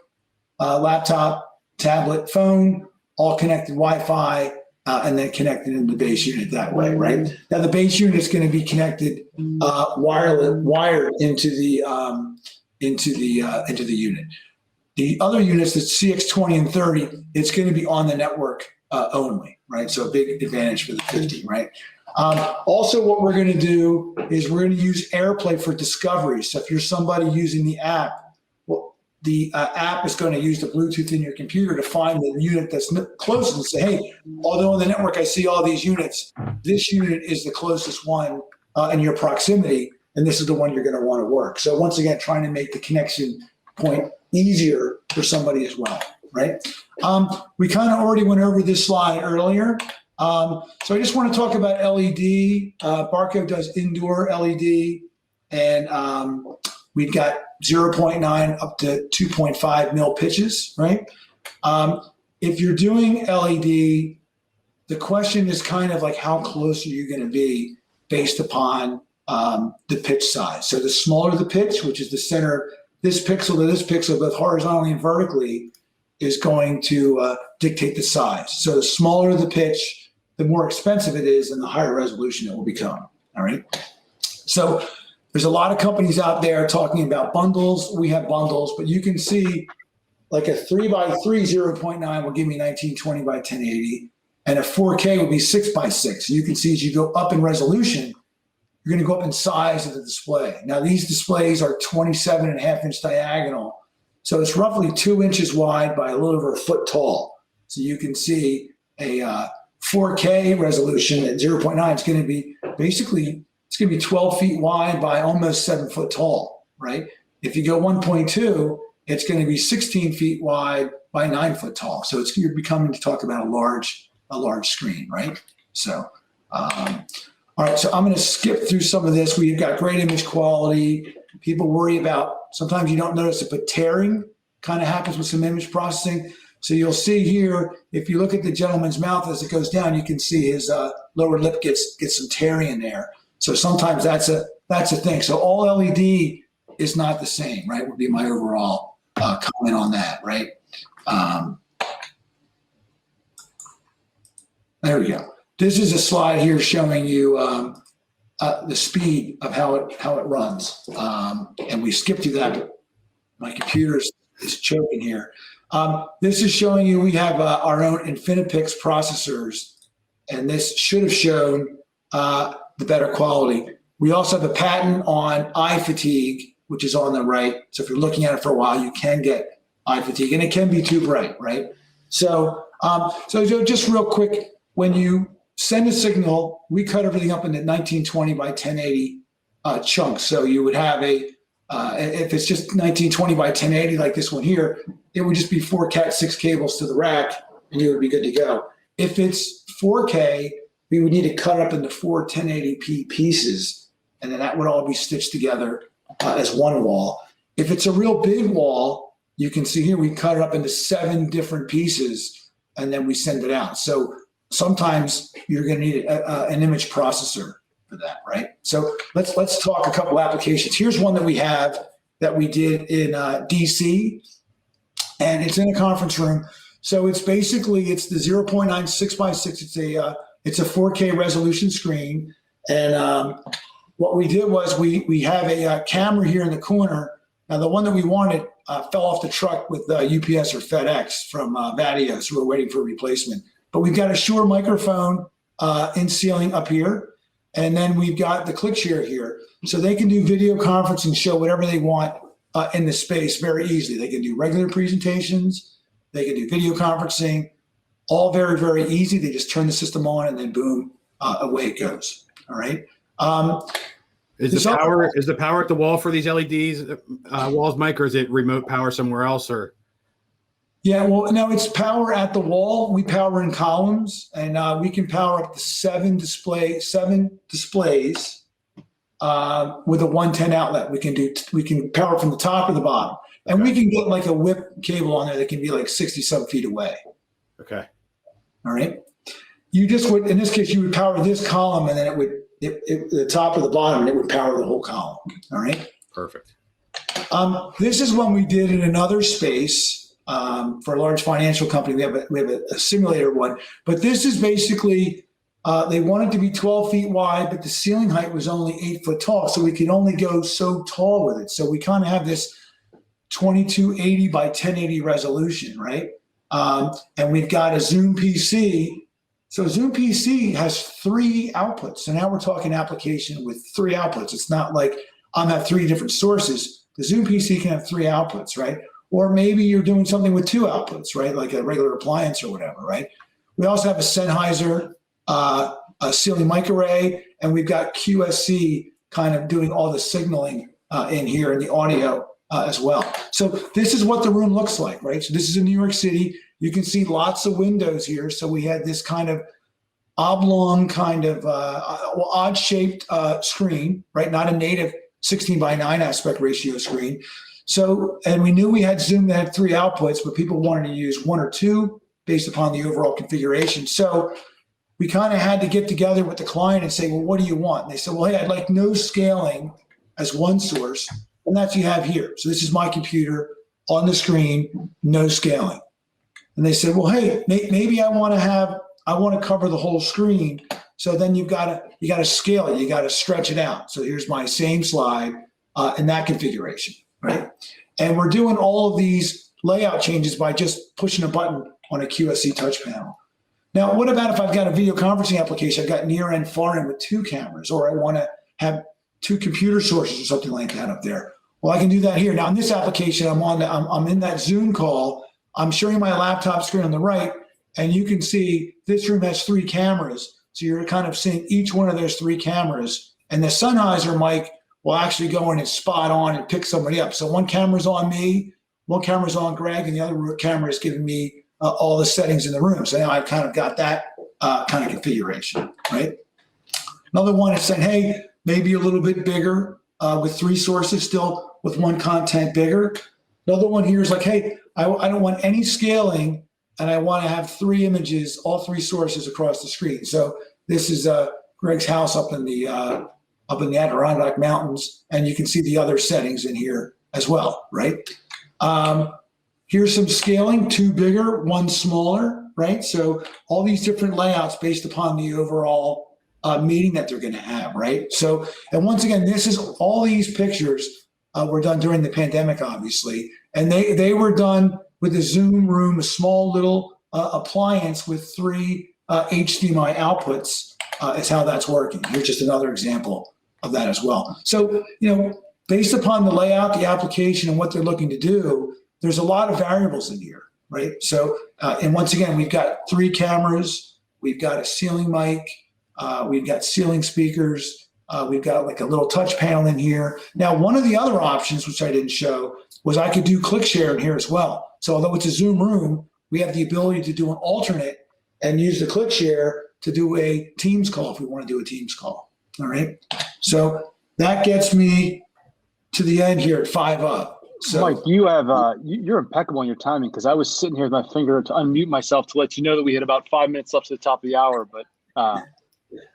laptop, tablet, phone, all connected Wi-Fi, and then connected into the base unit that way, right? Now the base unit is going to be connected wired into the unit. The other units, the CX20 and 30, it's going to be on the network only, right? So a big advantage for the 50, right? Also, what we're going to do is we're going to use AirPlay for discovery. So if you're somebody using the app, well, the app is going to use the Bluetooth in your computer to find the unit that's closest and say, hey, although on the network I see all these units, this unit is the closest one in your proximity, and this is the one you're going to want to work. So once again, trying to make the connection point easier for somebody as well, right? We kind of already went over this slide earlier. So I just want to talk about LED. Barco does indoor LED, and we've got 0.9 up to 2.5 mil pitches, right? If you're doing LED, the question is kind of like how close are you going to be based upon the pitch size. So the smaller the pitch, which is the center, this pixel to this pixel, both horizontally and vertically, is going to dictate the size. So the smaller the pitch, the more expensive it is and the higher resolution it will become, all right? So there's a lot of companies out there talking about bundles. We have bundles, but you can see like a 3x3 0.9 will give me 1920 by 1080, and a 4K will be 6x6. You can see as you go up in resolution, you're going to go up in size of the display. Now, these displays are 27.5-inch diagonal, so it's roughly 2 inches wide by a little over a foot tall. So you can see a 4K resolution at 0.9 is going to be basically, it's going to be 12 feet wide by almost 7 foot tall, right? If you go 1.2, it's going to be 16 feet wide by 9 foot tall. So you're becoming to talk about a large screen, right? So, all right, so I'm going to skip through some of this. We've got great image quality. People worry about, sometimes you don't notice it, but tearing kind of happens with some image processing. So you'll see here, if you look at the gentleman's mouth as it goes down, you can see his lower lip gets some tearing in there. So sometimes that's a thing. So all LED is not the same, right? Would be my overall comment on that, right? There we go. This is a slide here showing you the speed of how it runs, and we skipped through that. But my computer is choking here. This is showing you we have our own Infinipix processors, and this should have shown the better quality. We also have a patent on eye fatigue, which is on the right. So if you're looking at it for a while, you can get eye fatigue, and it can be too bright, right? So, so just real quick, when you send a signal, we cut everything up into 1920 by 1080 chunks. So you would have if it's just 1920 by 1080 like this one here, it would just be 4 Cat6 cables to the rack, and you would be good to go. If it's 4K, we would need to cut it up into 4 1080p pieces, and then that would all be stitched together as one wall. If it's a real big wall, you can see here we cut it up into 7 different pieces, and then we send it out. So sometimes you're going to need an image processor for that, right? So let's talk a couple applications. Here's one that we have that we did in DC, and it's in a conference room. So it's the 0.9 6x6. It's a 4K resolution screen, and what we did was we have a camera here in the corner. Now the one that we wanted fell off the truck with UPS or FedEx from Vadio, so we're waiting for a replacement. But we've got a Shure microphone in ceiling up here, and then we've got the ClickShare here. So they can do video conferencing, show whatever they want in the space very easily. They can do regular presentations, they can do video conferencing, all very, very easy. They just turn the system on and then boom, away it goes. All right. Is the power at the wall for these LEDs walls, Mike, or is it remote power somewhere else? Or yeah, well, no, it's power at the wall. We power in columns, and we can power up to 7 displays with a 110 outlet. We can power from the top or the bottom, and we can get like a whip cable on there that can be like 60 some feet away. Okay. All right. you just would, in this case, you would power this column, and then it would, the top or the bottom, and it would power the whole column. All right. Perfect. This is one we did in another space for a large financial company. We have a simulator one, but this is basically they wanted to be 12 feet wide, but the ceiling height was only 8 foot tall, so we could only go so tall with it. So we kind of have this 2280 by 1080 resolution, right? And we've got a Zoom PC. So Zoom PC has 3 outputs. So now we're talking application with 3 outputs. It's not like I'm at 3 different sources. The Zoom PC can have 3 outputs, right? Or maybe you're doing something with 2 outputs, right? Like a regular appliance or whatever, right? We also have a Sennheiser, a ceiling mic array, and we've got QSC kind of doing all the signaling in here in the audio as well. So this is what the room looks like, right? So this is in New York City. You can see lots of windows here. So we had this kind of oblong kind of odd shaped screen, right? Not a native 16 by 9 aspect ratio screen. So, and we knew we had Zoom that had 3 outputs, but people wanted to use 1 or 2 based upon the overall configuration. So we kind of had to get together with the client and say, well, what do you want? And they said, well, hey, I'd like no scaling as one source. And that's what you have here. So this is my computer on the screen, no scaling. And they said, well, hey, maybe I want to cover the whole screen. So then you got to scale it. You got to stretch it out. So here's my same slide in that configuration, right? And we're doing all of these layout changes by just pushing a button on a QSC touch panel. Now, what about if I've got a video conferencing application? I've got near end, far end with 2 cameras, or I want to have 2 computer sources or something like that up there. Well, I can do that here. Now, in this application, I'm in that Zoom call. I'm showing my laptop screen on the right, and you can see this room has 3 cameras. So you're kind of seeing each one of those 3 cameras. And the Sennheiser mic will actually go in and spot on and pick somebody up. So one camera's on me, one camera's on Greg, and the other camera is giving me all the settings in the room. So now I've kind of got that kind of configuration, right? Another one is saying, hey, maybe a little bit bigger with 3 sources, still with 1 content bigger. Another one here is like, hey, I don't want any scaling, and I want to have 3 images, all 3 sources across the screen. So this is Greg's house up in the Adirondack Mountains, and you can see the other settings in here as well, right? Here's some scaling, 2 bigger, 1 smaller, right? So all these different layouts based upon the overall meeting that they're going to have, right? So, and once again, this is all these pictures were done during the pandemic, obviously, and they were done with a Zoom room, a small little appliance with 3 HDMI outputs is how that's working. Here's just another example of that as well. So, based upon the layout, the application, and what they're looking to do, there's a lot of variables in here, right? So, and once again, we've got 3 cameras, we've got a ceiling mic, we've got ceiling speakers, we've got like a little touch panel in here. Now, one of the other options, which I didn't show, was I could do click share in here as well. So although it's a Zoom room, we have the ability to do an alternate and use the click share to do a Teams call if we want to do a Teams call. All right. So that gets me to the end here at 5 up. So Mike, you're impeccable in your timing, because I was sitting here with my finger to unmute myself to let you know that we had about 5 minutes left to the top of the hour, but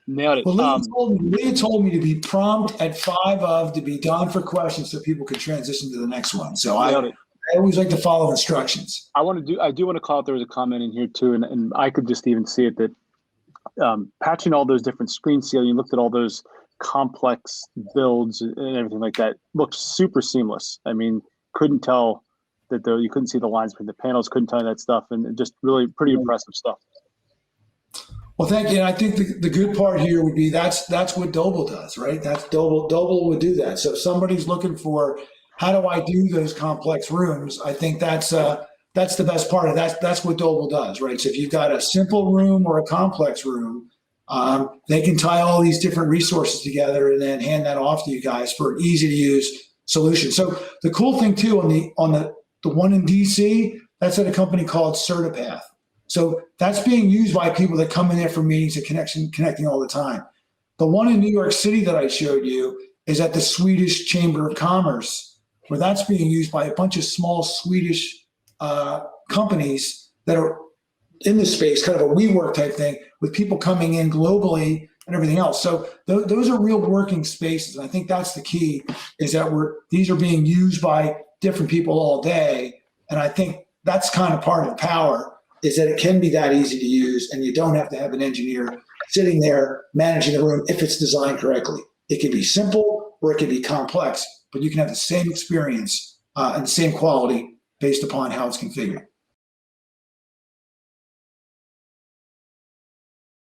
nailed it. Well, Leah told me to be prompt at 5 of to be done for questions so people can transition to the next one. So I always like to follow instructions. I do want to call out, there was a comment in here too, and I could just even see it, that patching all those different screen sealing, you looked at all those complex builds and everything like that, looked super seamless. I mean, couldn't tell that you couldn't see the lines between the panels, couldn't tell you that stuff, and just really pretty impressive stuff. Well, thank you. And I think the good part here would be that's what Dobil does, right? That's Dobil would do that. So if somebody's looking for how do I do those complex rooms, I think that's the best part of that. That's what Dobil does, right? So if you've got a simple room or a complex room, they can tie all these different resources together and then hand that off to you guys for an easy to use solution. So the cool thing too on the one in DC, that's at a company called CertaPath. So that's being used by people that come in there for meetings and connecting all the time. The one in New York City that I showed you is at the Swedish Chamber of Commerce, where that's being used by a bunch of small Swedish companies that are in this space, kind of a WeWork type thing with people coming in globally and everything else. So those are real working spaces. And I think that's the key, is that these are being used by different people all day. And I think that's kind of part of the power, is that it can be that easy to use, and you don't have to have an engineer sitting there managing the room if it's designed correctly. It can be simple or it can be complex, but you can have the same experience and the same quality based upon how it's configured.